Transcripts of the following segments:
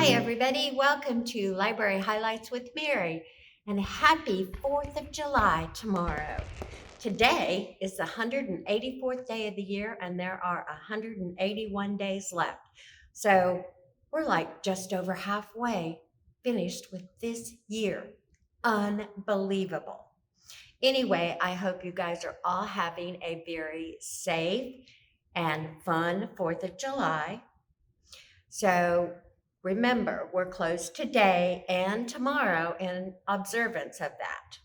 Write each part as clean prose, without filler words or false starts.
Hi, everybody. Welcome to Library Highlights with Mary, and happy 4th of July tomorrow. Today is the 184th day of the year, and there are 181 days left. So we're like just over halfway finished with this year. Unbelievable. Anyway, I hope you guys are all having a very safe and fun 4th of July. So remember, we're closed today and tomorrow in observance of that.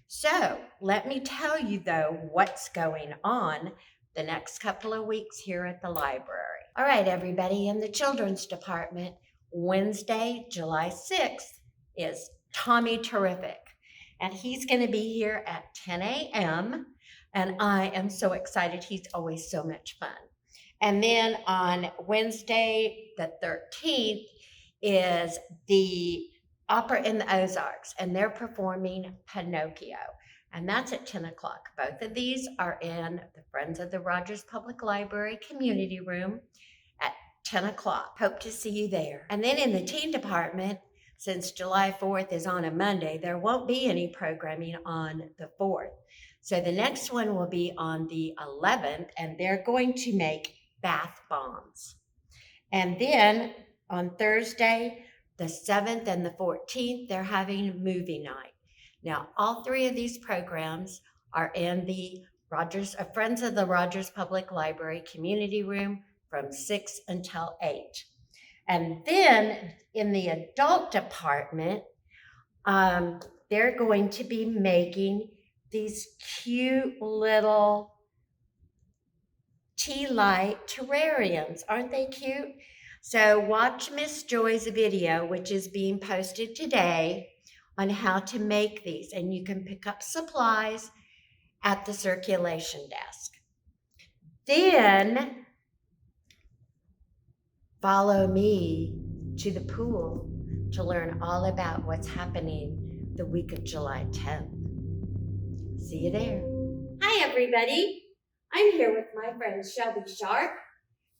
So let me tell you, though, what's going on the next couple of weeks here at the library. All right, everybody, in the children's department, Wednesday, July 6th is Tommy Terrific. And he's going to be here at 10 a.m. And I am so excited. He's always so much fun. And then on Wednesday, the 13th, is the Opera in the Ozarks, and they're performing Pinocchio. And that's at 10 o'clock. Both of these are in the Friends of the Rogers Public Library Community Room at 10 o'clock. Hope to see you there. And then in the teen department, since July 4th is on a Monday, there won't be any programming on the 4th. So the next one will be on the 11th, and they're going to make bath bombs. And then on Thursday, the 7th and the 14th, they're having movie night. Now, all three of these programs are in the Friends of the Rogers Public Library Community Room from 6 until 8. And then in the adult department, they're going to be making these cute little tea light terrariums. Aren't they cute? So watch Miss Joy's video, which is being posted today, on how to make these. And you can pick up supplies at the circulation desk. Then follow me to the pool to learn all about what's happening the week of July 10th. See you there. Hi, everybody. I'm here with my friend Shelby Sharp,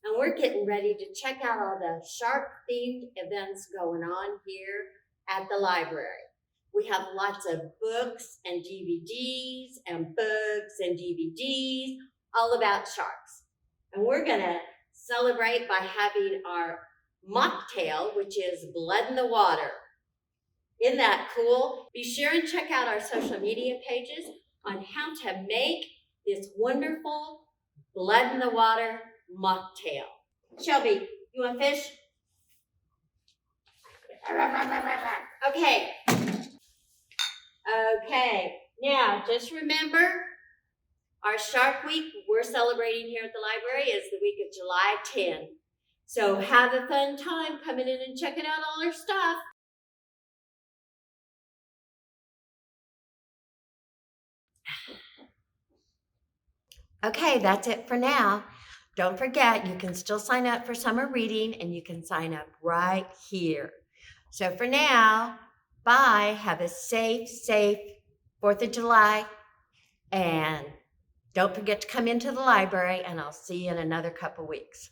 and we're getting ready to check out all the shark-themed events going on here at the library. We have lots of books and DVDs and books and DVDs all about sharks. And we're going to celebrate by having our mocktail, which is blood in the water. Isn't that cool? Be sure and check out our social media pages on how to make this wonderful blood in the water mocktail. Shelby, you want fish? Okay. Okay. Now, just remember, our Shark Week we're celebrating here at the library is the week of July 10. So have a fun time coming in and checking out all our stuff. Okay, that's it for now. Don't forget, you can still sign up for summer reading, and you can sign up right here. So for now, bye. Have a safe 4th of July. And don't forget to come into the library, and I'll see you in another couple weeks.